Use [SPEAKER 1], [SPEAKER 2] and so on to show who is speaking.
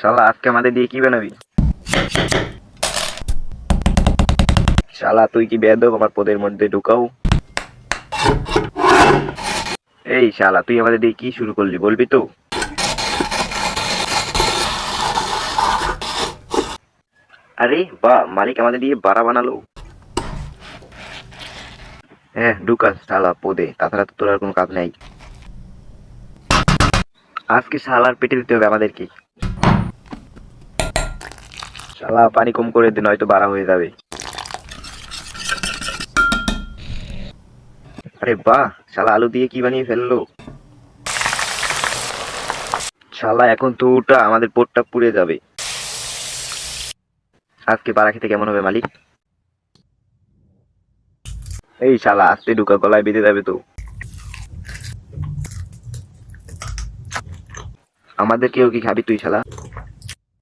[SPEAKER 1] শালা আজকে আমাদের দিয়ে কি বানাবি? শালা তুই কি বেয়াদব, আমার পদের মধ্যে ঢুকাও। এই শালা তুই আমাদের দিয়ে কি শুরু করলি বলবি তো? আরে বাহ, মালিক আমাদের দিয়ে বাড়া বানালো। হ্যাঁ ঢুকাস শালা পদে, তাছাড়া তো তোর আর কোনো কাজ নাই। আজকে শালার পেটে দিতে হবে আমাদেরকে। শালা পানি কম করে দে, নয়তো বাড়া হয়ে যাবে। আরে বাহ, শালা আলু দিয়ে কি বানিয়ে ফেললো। শালা এখন তো ওটা আমাদের পোটটা পুড়ে যাবে। আজকে বাড়া খেতে কেমন হবে মালিক? এই শালা আস্তে ঢুকা, গলায় বেঁধে যাবে তো। আমাদের কেউ কি খাবি তুই শালা?